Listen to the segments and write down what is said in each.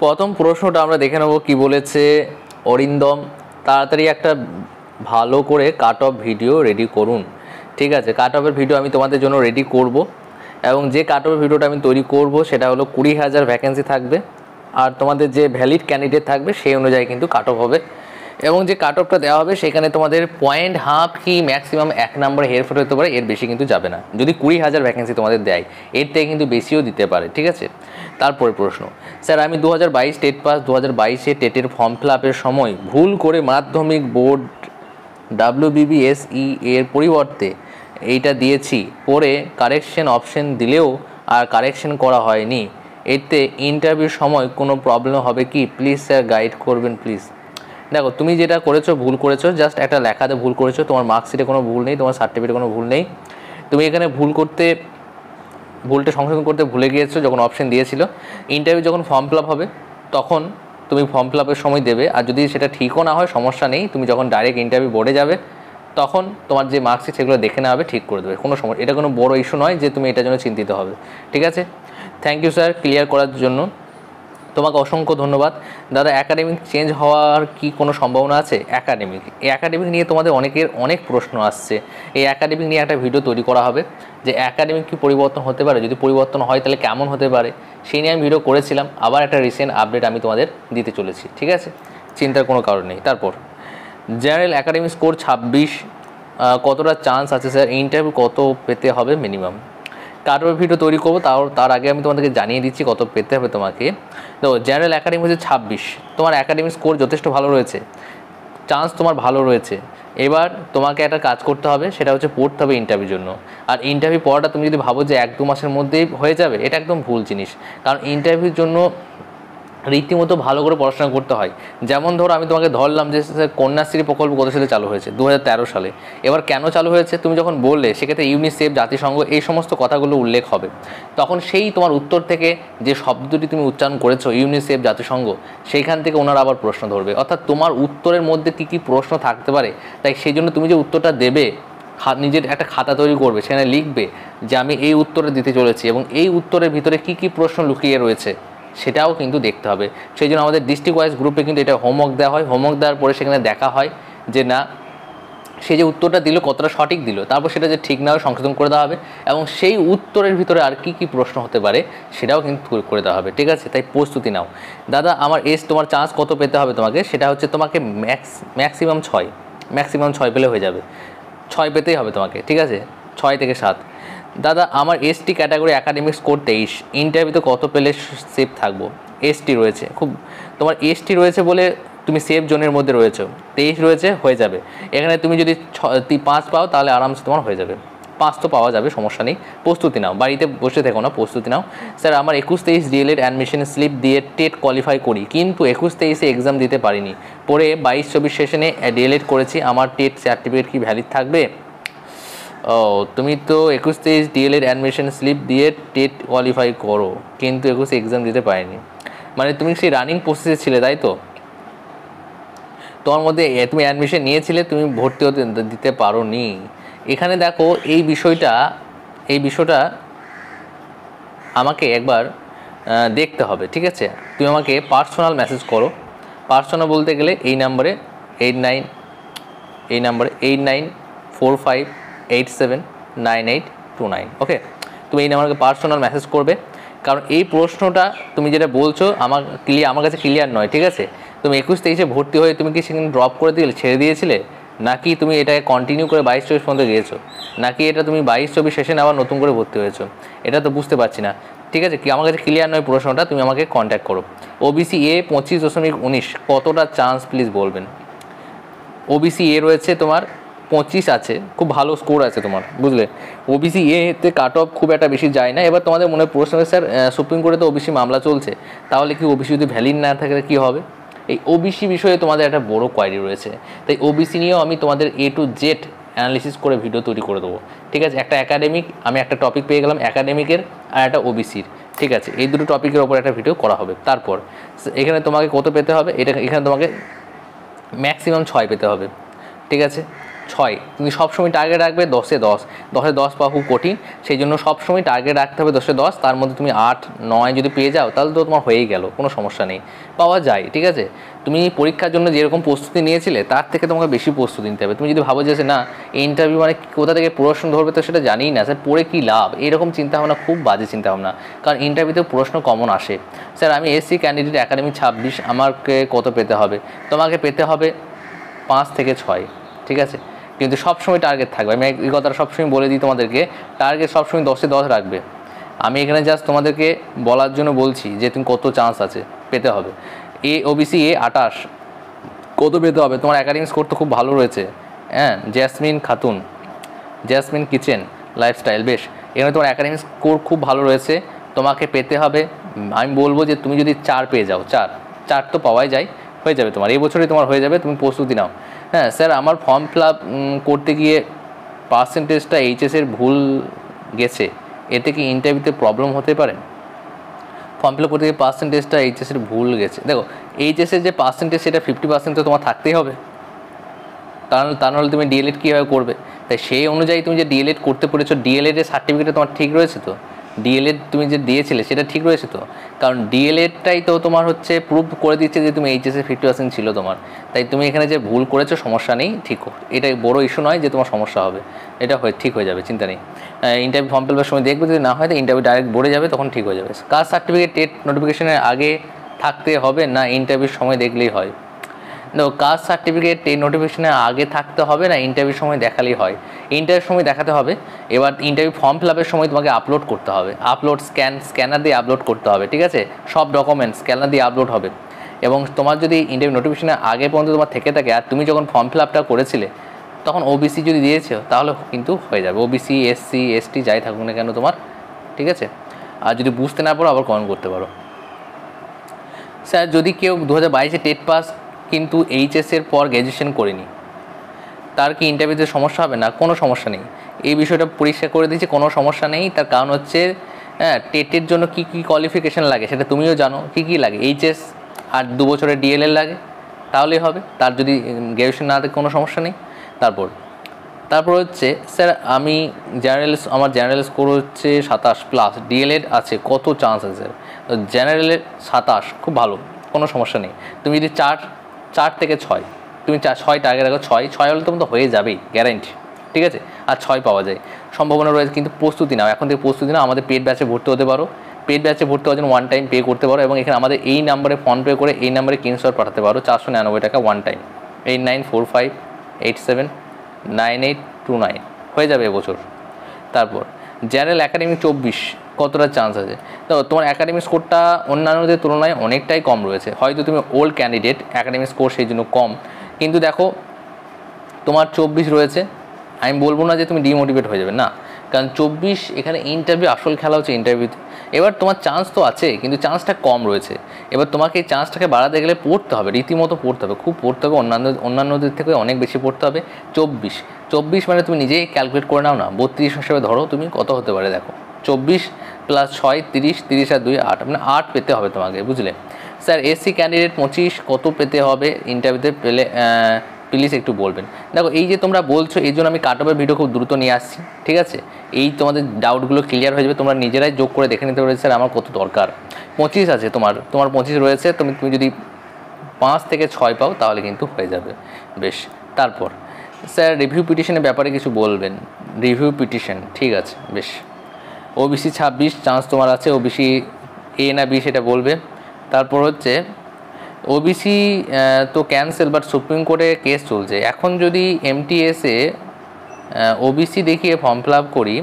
প্রথম প্রশ্নটা আমরা দেখে নেব কি বলেছে অরিন্দম। তাড়াতাড়ি একটা ভালো করে কাট অফ ভিডিও রেডি করুন। ঠিক আছে, কাট অফের ভিডিও আমি তোমাদের জন্য রেডি করব, এবং যে কাট অফের ভিডিওটা আমি তৈরি করব সেটা হলো 20,000 ভ্যাকেন্সি থাকবে, আর তোমাদের যে ভ্যালিড ক্যান্ডিডেট থাকবে সেই অনুযায়ী কিন্তু কাট অফ হবে। এবং যে কাট অফটা দেওয়া হবে সেখানে তোমাদের পয়েন্ট হাফ কি ম্যাক্সিমাম 1 নম্বরে হেরফের হতে পারে, এর বেশি কিন্তু যাবে না। যদি 20,000 ভ্যাকেন্সি তোমাদের দেয়, এর থেকে কিন্তু বেশিও দিতে পারে। ঠিক আছে, তারপরে প্রশ্ন, স্যার আমি 2022 টেট পাস, 2022-এ টেটের ফর্ম ফিল আপের সময় ভুল করে মাধ্যমিক বোর্ড WBBSE এর পরিবর্তে এইটা দিয়েছি, পরে কারেকশন অপশন দিলেও আর কারেকশন করা হয়নি, এতে ইন্টারভিউর সময় কোনো প্রবলেম হবে কি? প্লিজ স্যার গাইড করবেন প্লিজ। দেখো, তুমি যেটা করেছো ভুল করেছো, জাস্ট একটা লেখাতে ভুল করেছো, তোমার মার্কশিটে কোনো ভুল নেই, তোমার সার্টিফিকেটে কোনো ভুল নেই। তুমি এখানে ভুলটা সংশোধন করতে ভুলে গিয়েছো যখন অপশন দিয়েছিল। ইন্টারভিউ যখন ফর্ম ফিল আপ হবে তখন তুমি ফর্ম ফিল আপের সময় দেবে, আর যদি সেটা ঠিকও না হয় সমস্যা নেই, তুমি যখন ডাইরেক্ট ইন্টারভিউ বোর্ডে যাবে তখন তোমার যে মার্কশিট সেগুলো দেখে নেওয়া হবে, ঠিক করে দেবে, কোনো সমস্যা। এটা কোনো বড় ইস্যু নয় যে তুমি এটার জন্য চিন্তিত হবে। ঠিক আছে, থ্যাংক ইউ স্যার ক্লিয়ার করার জন্য, তোমাকে অসংখ্য ধন্যবাদ। দাদা, একাডেমিক চেঞ্জ হওয়ার কি কোনো সম্ভাবনা আছে? এই একাডেমিক নিয়ে তোমাদের অনেকের অনেক প্রশ্ন আসছে। এই একাডেমিক নিয়ে একটা ভিডিও তৈরি করা হবে যে একাডেমিক কি পরিবর্তন হতে পারে, যদি পরিবর্তন হয় তাহলে কেমন হতে পারে, সেই নিয়ে আমি ভিডিও করেছিলাম। আবার একটা রিসেন্ট আপডেট আমি তোমাদের দিতে চলেছি। ঠিক আছে, চিন্তার কোনো কারণ নেই। তারপর জেনারেল একাডেমিক স্কোর 26, কতটা চান্স আছে স্যার? ইন্টারভিউ কত পেতে হবে মিনিমাম? কাট অফ ভিডিও তৈরি করবো, তার আগে আমি তোমাদেরকে জানিয়ে দিচ্ছি কত পেতে হবে তোমাকে। তো জেনারেল একাডেমি হচ্ছে 26, তোমার একাডেমিক স্কোর যথেষ্ট ভালো রয়েছে, চান্স তোমার ভালো রয়েছে। এবার তোমাকে একটা কাজ করতে হবে, সেটা হচ্ছে পড়তে হবে ইন্টারভিউর জন্য। আর ইন্টারভিউ পড়াটা তুমি যদি ভাবো যে 1-2 মাসের মধ্যেই হয়ে যাবে, এটা একদম ভুল জিনিস। কারণ ইন্টারভিউর জন্য রীতিমতো ভালো করে পড়াশোনা করতে হয়। যেমন ধরো আমি তোমাকে ধরলাম যে কন্যাশ্রী প্রকল্প কত সালে চালু হয়েছে? 2013 সালে। এবার কেন চালু হয়েছে তুমি যখন বললে, সেক্ষেত্রে ইউনিসেফ, জাতিসংঘ, এই সমস্ত কথাগুলো উল্লেখ হবে। তখন সেই তোমার উত্তর থেকে যে শব্দটি তুমি উচ্চারণ করেছো, ইউনিসেফ, জাতিসংঘ, সেইখান থেকে ওনারা আবার প্রশ্ন ধরবে। অর্থাৎ তোমার উত্তরের মধ্যে কী কী প্রশ্ন থাকতে পারে, তাই সেই জন্য তুমি যে উত্তরটা দেবে, নিজের একটা খাতা তৈরি করবে, সেখানে লিখবে যে আমি এই উত্তরে দিতে চলেছি, এবং এই উত্তরের ভিতরে কী কী প্রশ্ন লুকিয়ে রয়েছে সেটাও কিন্তু দেখতে হবে। সেই জন্য আমাদের ডিস্ট্রিক্ট ওয়াইজ গ্রুপে কিন্তু এটা হোমওয়ার্ক দেওয়া হয়। হোমওয়ার্ক দেওয়ার পরে সেখানে দেখা হয় যে না, সে যে উত্তরটা দিল কতটা সঠিক দিল, তারপর সেটা যে ঠিক না হয় সংশোধন করে দেওয়া হবে, এবং সেই উত্তরের ভিতরে আর কি কি প্রশ্ন হতে পারে সেটাও কিন্তু করে দেওয়া হবে। ঠিক আছে, তাই প্রস্তুতি নাও। দাদা, আমার তোমার চান্স কত পেতে হবে তোমাকে? সেটা হচ্ছে তোমাকে ম্যাক্সিমাম 6 পেলে হয়ে যাবে। 6 পেতেই হবে তোমাকে। ঠিক আছে, 6 থেকে 7। দাদা, আমার ST ক্যাটাগরি একাডেমিক স্কোর 23, ইন্টারভিউতে কত পেলে সেফ থাকবো? ST রয়েছে, তোমার ST রয়েছে বলে তুমি সেফ জোনের মধ্যে রয়েছো। 23 রয়েছে, হয়ে যাবে। এখানে তুমি যদি 5 পাও তাহলে আরামসে তোমার হয়ে যাবে। 5 তো পাওয়া যাবে, সমস্যা নেই। প্রস্তুতি নাও, বাড়িতে বসে থেকো না, প্রস্তুতি নাও। স্যার, আমার 21-23 DLED অ্যাডমিশন স্লিপ দিয়ে টেট কোয়ালিফাই করি, কিন্তু 21-23-এ এক্সাম দিতে পারিনি, পরে 22-24 সেশনে DLED করেছি, আমার টেট সার্টিফিকেট কি ভ্যালিড থাকবে? ও, তুমি তো 21-23 DLED অ্যাডমিশন স্লিপ দিয়ে টেট কোয়ালিফাই করো, কিন্তু 21 এক্সাম দিতে পারিনি, মানে তুমি সেই রানিং প্রসেসে ছিলে, তাই তো? তোমার মধ্যে তুমি অ্যাডমিশন নিয়েছিলে, তুমি ভর্তি হতে দিতে পারো নি। এখানে দেখো, এই বিষয়টা আমাকে একবার দেখতে হবে। ঠিক আছে, তুমি আমাকে পার্সোনাল মেসেজ করো। পার্সোনাল বলতে গেলে এই নাম্বারে 8945879829। ওকে, তুমি এই নাম্বারকে পার্সোনাল মেসেজ করবে, কারণ এই প্রশ্নটা তুমি যেটা বলছো আমার কাছে ক্লিয়ার নয়। ঠিক আছে, তুমি 21-23-এ ভর্তি হয়ে তুমি কি সেখানে ড্রপ করে ছেড়ে দিয়েছিলে, নাকি তুমি এটাকে কন্টিনিউ করে 22-24 পর্যন্ত গিয়েছো, নাকি এটা তুমি 22-24 সেশনে আবার নতুন করে ভর্তি হয়েছো, এটা তো বুঝতে পারছি না। ঠিক আছে, কি আমার কাছে ক্লিয়ার নয় প্রশ্নটা, তুমি আমাকে কন্ট্যাক্ট করো। OBC A 25.19, কতটা চান্স প্লিজ বলবেন? OBC A রয়েছে তোমার 25 আছে, খুব ভালো স্কোর আছে তোমার, বুঝলে। OBC A-তে কাট অফ খুব একটা বেশি যায় না। এবার তোমাদের মনে প্রশ্ন, স্যার সুপ্রিম কোর্টে তো OBC মামলা চলছে, তাহলে কি OBC যদি ভ্যালিড না থাকে কী হবে? এই OBC বিষয়ে তোমাদের একটা বড় কোয়ারি রয়েছে, তাই OBC নিয়েও আমি তোমাদের A to Z অ্যানালিসিস করে ভিডিও তৈরি করে দেবো। ঠিক আছে, একটা একাডেমিক, আমি একটা টপিক পেয়ে গেলাম একাডেমিকের, আর একটা OBCর। ঠিক আছে, এই দুটো টপিকের ওপর একটা ভিডিও করা হবে। তারপর এখানে তোমাকে কত পেতে হবে? এখানে তোমাকে ম্যাক্সিমাম 6 পেতে হবে। ঠিক আছে, 6, তুমি সবসময় টার্গেট রাখবে 10-এ 10, 10-এ 10 পাওয়া খুব কঠিন, সেই জন্য সবসময় টার্গেট রাখতে হবে 10-এ 10, তার মধ্যে তুমি 8, 9 যদি পেয়ে যাও তাহলে তো তোমার হয়েই গেল, কোনো সমস্যা নেই, পাওয়া যায়। ঠিক আছে, তুমি পরীক্ষার জন্য যেরকম প্রস্তুতি নিয়েছিলে তার থেকে তোমাকে বেশি প্রস্তুতি নিতে হবে। তুমি যদি ভাবো যে না ইন্টারভিউ মানে কোথা থেকে প্রশ্ন ধরবে তো সেটা জানিই না স্যার, পড়ে কী লাভ, এরকম চিন্তাভাবনা খুব বাজে চিন্তাভাবনা, কারণ ইন্টারভিউতে প্রশ্ন কমন আসে। স্যার আমি এসসি ক্যান্ডিডেট একাডেমি 26, আমাকে কত পেতে হবে? তোমাকে পেতে হবে 5 থেকে 6, ঠিক আছে, কিন্তু সবসময় টার্গেট থাকবে। আমি এই কথাটা সবসময় বলে দিই তোমাদেরকে, টার্গেট সবসময় 10-এ 10 রাখবে। আমি এখানে জাস্ট তোমাদেরকে বলার জন্য বলছি যে তুমি কত চান্স আছে পেতে হবে। ওবিসি 28 কত পেতে হবে? তোমার একাডেমিক স্কোর তো খুব ভালো রয়েছে, হ্যাঁ, jasmine Khatun, jasmine kitchen lifestyle, বেশ, এখানে তোমার একাডেমিক স্কোর খুব ভালো রয়েছে, তোমাকে পেতে হবে, আমি বলবো যে তুমি যদি 4 পেয়ে যাও, 4 তো পাওয়াই যায়, হয়ে যাবে তোমার, এই বছরই তোমার হয়ে যাবে, তুমি প্রস্তুতি নাও। হ্যাঁ স্যার আমার ফর্ম ফিল আপ করতে গিয়ে পার্সেন্টেজটা এইচএসের ভুল গেছে, এতে কি ইন্টারভিউতে প্রবলেম হতে পারে? ফর্ম ফিল আপ করতে গিয়ে পার্সেন্টেজটা এইচএসের ভুল গেছে, দেখো এইচএসের যে পার্সেন্টেজ সেটা 50% তো তোমার থাকতেই হবে, তা নাহলে তুমি ডিএলএড কীভাবে করবে? তাই সেই অনুযায়ী তুমি যে ডিএলএড করতে পেরেছো, ডিএলএডের সার্টিফিকেটে তোমার ঠিক রয়েছে তো, ডিএলএড তুমি যে দিয়েছিলে সেটা ঠিক রয়েছে তো, কারণ ডিএলএডটাই তো তোমার হচ্ছে প্রুভ করে দিচ্ছে যে তুমি এইচএসে 50% ছিল তোমার, তাই তুমি এখানে যে ভুল করেছো সমস্যা নেই, ঠিক, এটাই বড় ইস্যু নয় যে তোমার সমস্যা হবে, এটা ঠিক হয়ে যাবে, চিন্তা নেই। ইন্টারভিউ ফর্ম ফিল আপের সময় দেখবে যদি না হয় তো ইন্টারভিউ ডাইরেক্ট বোর্ডে যাবে, তখন ঠিক হয়ে যাবে। কাস্ট সার্টিফিকেট টেট নোটিফিকেশনের আগে থাকতে হবে না ইন্টারভিউর সময় দেখলেই হয়? দেখো কাস্ট সার্টিফিকেট এই নোটিফিকেশনের আগে থাকতে হবে না ইন্টারভিউর সময় দেখালেই হয়? ইন্টারভিউর সময় দেখাতে হবে। এবার ইন্টারভিউ ফর্ম ফিল আপের সময় তোমাকে আপলোড করতে হবে, স্ক্যানার দিয়ে আপলোড করতে হবে, ঠিক আছে, সব ডকুমেন্টস স্ক্যানার দিয়ে আপলোড হবে। এবং তোমার যদি ইন্টারভিউ নোটিফিকেশনের আগে পর্যন্ত তোমার থেকে থাকে আর তুমি যখন ফর্ম ফিল আপটা করেছিলে তখন ওবিসি যদি দিয়েছো তাহলে কিন্তু হয়ে যাবে, ওবিসি এসসি এসটি যাই থাকুক না কেন তোমার, ঠিক আছে। আর যদি বুঝতে না পারো আবার কমেন্ট করতে পারো। স্যার যদি কেউ 2022-এ টেট পাস কিন্তু এইচএসের পর গ্র্যাজুয়েশন করেনি, তার কি ইন্টারভিউতে সমস্যা হবে? না, কোনো সমস্যা নেই, এই বিষয়টা পরিষ্কার করে দিয়েছে, কোনো সমস্যা নেই। তার কারণ হচ্ছে হ্যাঁ টেটের জন্য কী কী কোয়ালিফিকেশান লাগে সেটা তুমিও জানো, কী কী লাগে, এইচএস আর 2 বছরের ডিএলএড লাগে, তাহলেই হবে। তার যদি গ্র্যাজুয়েশন না থাকে কোনো সমস্যা নেই। তারপর হচ্ছে স্যার আমি আমার জেনারেল স্কোর হচ্ছে 27+, ডিএলএড আছে, কত চান্স আছে? জেনারেলের 27 খুব ভালো, কোনো সমস্যা নেই। তুমি যদি 4 থেকে 6, তুমি 6 টার্গেট রাখো, 6 হলে তোমার তো হয়ে যাবেই গ্যারান্টি, ঠিক আছে, আর 6 পাওয়া যায়, সম্ভাবনা রয়েছে। কিন্তু প্রস্তুতি নাও, এখন থেকে প্রস্তুতি নাও, আমাদের পেড ব্যাচে ভর্তি হতে পারো, পেড ব্যাচে ভর্তি হওয়ার জন্য 1 টাইম পে করতে পারো, এবং এখানে আমাদের এই নাম্বারে ফোনপে করে এই নাম্বারে স্ক্রিনশট পাঠাতে পারো, 499 টাকা 1 টাইম, 8945879829 হয়ে যাবে এবছর। তারপর জেনারেল একাডেমিক 24 কতটা চান্স আছে? তো তোমার একাডেমিক স্কোরটা অন্যান্যদের তুলনায় অনেকটাই কম রয়েছে, হয়তো তুমি ওল্ড ক্যান্ডিডেট, একাডেমিক স্কোর সেই জন্য কম, কিন্তু দেখো তোমার 24 রয়েছে, আমি বলবো না যে তুমি ডিমোটিভেট হয়ে যাবে, না, কারণ 24 এখানে ইন্টারভিউ, আসল খেলা হচ্ছে ইন্টারভিউতে। এবার তোমার চান্স তো আছে কিন্তু চান্সটা কম রয়েছে, এবার তোমাকে এই চান্সটাকে বাড়াতে গেলে পড়তে হবে, রীতিমতো পড়তে হবে, খুব পড়তে হবে, অন্যান্যদের থেকে অনেক বেশি পড়তে হবে। 24 মানে তুমি নিজেই ক্যালকুলেট করে নাও না, 32 হিসেবে ধরো তুমি কত হতে পারে, দেখো 24 + 6 30, 30 আর 2 8, মানে 8 পেতে হবে তোমাকে, বুঝলে। স্যার এসসি ক্যান্ডিডেট 25 কত পেতে হবে ইন্টারভিউতে পেলে প্লিজ একটু বলবেন। দেখো এই যে তোমরা বলছো এই জন্য আমি কাট অফের ভিডিও খুব দ্রুত নিয়ে আসছি, ঠিক আছে, এই তোমাদের ডাউটগুলো ক্লিয়ার হয়ে যাবে, তোমরা নিজেরাই যোগ করে দেখে নিতে পারবে স্যার আমার কত দরকার। 25 আছে তোমার 25 রয়েছে, তুমি যদি 5 থেকে 6 পাও তাহলে কিন্তু হয়ে যাবে, বেশ। তারপর স্যার রিভিউ পিটিশনের ব্যাপারে কিছু বলবেন। রিভিউ পিটিশন, ঠিক আছে, বেশ। ওবিসি 26 চান্স তোমার আছে, ওবিসি এ না বি সেটা বলবে। তারপর হচ্ছে ওবিসি তো ক্যান্সেল, বাট সুপ্রিম কোর্টে কেস চলছে, এখন যদি এমটিএসে ওবিসি দেখিয়ে ফর্ম ফিল আপ করি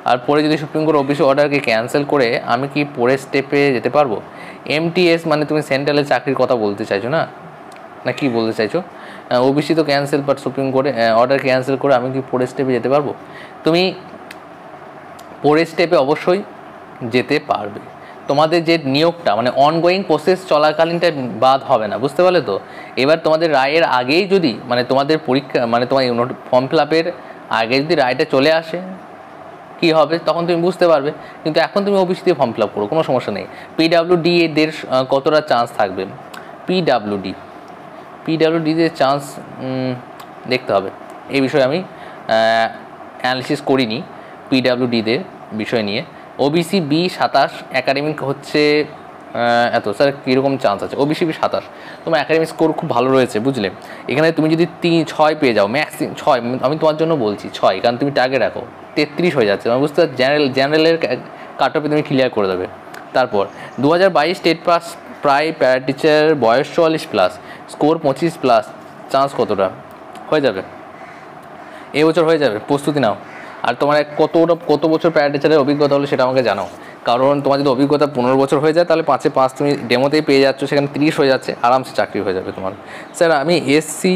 আর পরে যদি সুপ্রিম কোর্ট ওবিসি অর্ডারকে ক্যান্সেল করে, আমি কি পরের স্টেপে যেতে পারবো? এমটিএস মানে তুমি সেন্ট্রালের চাকরির কথা বলতে চাইছো না কি বলতে চাইছো? ওবিসি তো ক্যান্সেল, বাট সুপ্রিম কোর্টে অর্ডার ক্যান্সেল করে আমি কি পরের স্টেপে যেতে পারবো? তুমি পরের স্টেপে অবশ্যই যেতে পারবে, তোমাদের যে নিয়োগটা মানে অনগোয়িং প্রসেস চলাকালীনটা বাদ হবে না, বুঝতে পারলে তো। এবার তোমাদের রায়ের আগেই যদি মানে তোমাদের পরীক্ষা মানে তোমার ফর্ম ফিল আপের আগে যদি রায়টা চলে আসে কী হবে তখন তুমি বুঝতে পারবে, কিন্তু এখন তুমি ওবিসি দিয়ে ফর্ম ফিল আপ করো, কোনো সমস্যা নেই। পিডাব্লিউডি এদের কতটা চান্স থাকবে? পিডাব্লিউডিতে চান্স দেখতে হবে, এই বিষয়ে আমি অ্যানালিসিস করিনি পিডাব্লিউডিদের বিষয় নিয়ে। ওবিসি বি 27 একাডেমিক হচ্ছে এত, স্যার কীরকম চান্স আছে? ওবিসি বি 27 তোমার একাডেমিক স্কোর খুব ভালো রয়েছে, বুঝলে। এখানে তুমি যদি 6 পেয়ে যাও, ম্যাক্সিমাম 6, আমি তোমার জন্য বলছি 6, কারণ তুমি টার্গেট রাখো 33 হয়ে যাচ্ছে, আমি বুঝতে পারছি। জেনারেলের কাট অফে তুমি ক্লিয়ার করে দেবে। তারপর 2022 স্টেট পাস, প্রায় প্যারা টিচার, বয়স 44+, স্কোর 25+, চান্স কতটা? হয়ে যাবে, এবছর হয়ে যাবে, প্রস্তুতি নাও। আর তোমার কত বছর প্যারা টিচারের অভিজ্ঞতা হলো সেটা আমাকে জানাও, কারণ তোমার যদি অভিজ্ঞতা 15 বছর হয়ে যায় তাহলে 5-এ 5 তুমি ডেমোতেই পেয়ে যাচ্ছ, সেখানে 30 হয়ে যাচ্ছে, আরামসে চাকরি হয়ে যাবে তোমার। স্যার আমি এসসি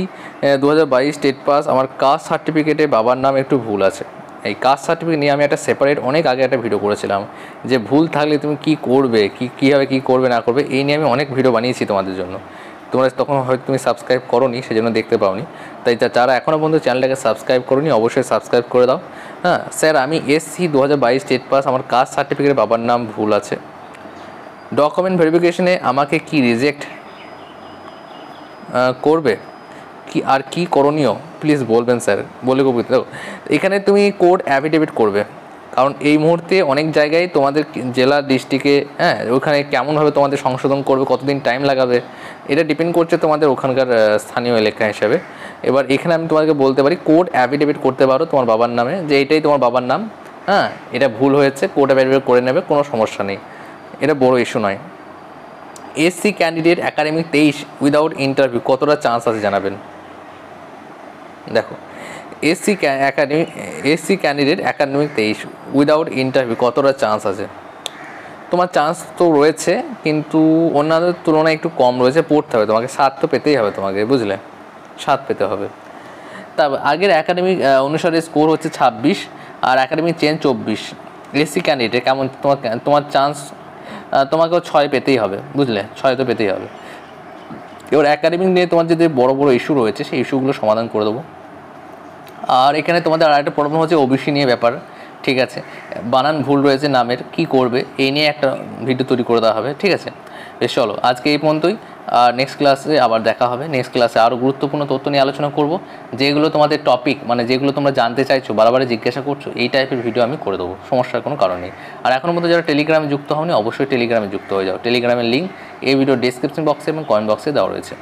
2022 স্টেট পাস, আমার কাস্ট সার্টিফিকেটে বাবার নাম একটু ভুল আছে। এই কাস্ট সার্টিফিকেট নিয়ে আমি একটা সেপারেট অনেক আগে একটা ভিডিও করেছিলাম, যে ভুল থাকলে তুমি কী করবে, কীভাবে কী করবে না করবে, এই নিয়ে আমি অনেক ভিডিও বানিয়েছি তোমাদের জন্য। তোমরা তখন হয়তো তুমি সাবস্ক্রাইব করোনি, সেজন্য দেখতে পাওনি। তাই যারা এখনও পর্যন্ত চ্যানেলটাকে সাবস্ক্রাইব করোনি অবশ্যই সাবস্ক্রাইব করে দাও। হ্যাঁ স্যার আমি এসসি 2022 স্টেট পাস, আমার কাস্ট সার্টিফিকেটে বাবার নাম ভুল আছে, ডকুমেন্ট ভেরিফিকেশনে আমাকে কি রিজেক্ট করবে কি, আর কি করণীয় প্লিজ বলবেন স্যার, বলে উপকৃত। দেখো এখানে তুমি কোর্ট অ্যাফিডেভিট করবে, কারণ এই মুহূর্তে অনেক জায়গায় তোমাদের জেলা ডিস্ট্রিক্টে, হ্যাঁ ওখানে কেমনভাবে তোমাদের সংশোধন করবে, কতদিন টাইম লাগাবে, এটা ডিপেন্ড করছে তোমাদের ওখানকার স্থানীয় এলাকা হিসাবে। এবার এখানে আমি তোমাদেরকে বলতে পারি কোর্ট অ্যাফিডেভিট করতে পারো তোমার বাবার নামে, যে এটাই তোমার বাবার নাম, হ্যাঁ এটা ভুল হয়েছে, কোর্ট অ্যাফিডেভিট করে নেবে, কোনো সমস্যা নেই, এটা বড় ইস্যু নয়। SC candidate academic 23 without interview, কতটা চান্স আছে জানাবেন। দেখো SC candidate academic 23 without interview, কতটা চান্স আছে? তোমার চান্স তো রয়েছে, কিন্তু অন্যদের তুলনায় একটু কম রয়েছে, পড়তে হবে তোমাকে, 7 তো পেতেই হবে তোমাকে, বুঝলে, 7 পেতে হবে। তারপর আগের একাডেমিক অনুসারে স্কোর হচ্ছে 26, আর একাডেমিক চেঞ্জ 24। এসসি ক্যান্ডিডেট কেমন তোমার চান্স? তোমাকেও 6 পেতেই হবে, বুঝলে, 6 তো পেতেই হবে। এবার একাডেমিক নিয়ে তোমার যদি বড় বড় ইস্যু রয়েছে সেই ইস্যুগুলো সমাধান করে দেবো। আর এখানে তোমাদের আরেকটা প্রবলেম হচ্ছে ওবিসি নিয়ে ব্যাপার, ঠিক আছে, বানান ভুল রয়েছে নামের, কি করবে এই নিয়ে একটা ভিডিও তৈরি করে দেওয়া হবে, ঠিক আছে। বেশ চলো আজকে এই পর্যন্তই, আর নেক্সট ক্লাসে আবার দেখা হবে। নেক্সট ক্লাসে আরও গুরুত্বপূর্ণ তথ্য নিয়ে আলোচনা করব, যেগুলো তোমাদের টপিক, মানে যেগুলো তোমরা জানতে চাইছো, বারবার জিজ্ঞাসা করছো, এই টাইপের ভিডিও আমি করে দেবো, সমস্যার কোনো কারণ নেই। আর এখনও মধ্যে যারা টেলিগ্রামে যুক্ত হওনি অবশ্যই টেলিগ্রামে যুক্ত হয়ে যাও, টেলিগ্রামের লিঙ্ক এই ভিডিও ডেসক্রিপশন বক্সে এবং কমেন্ট বক্সে দেওয়া রয়েছে।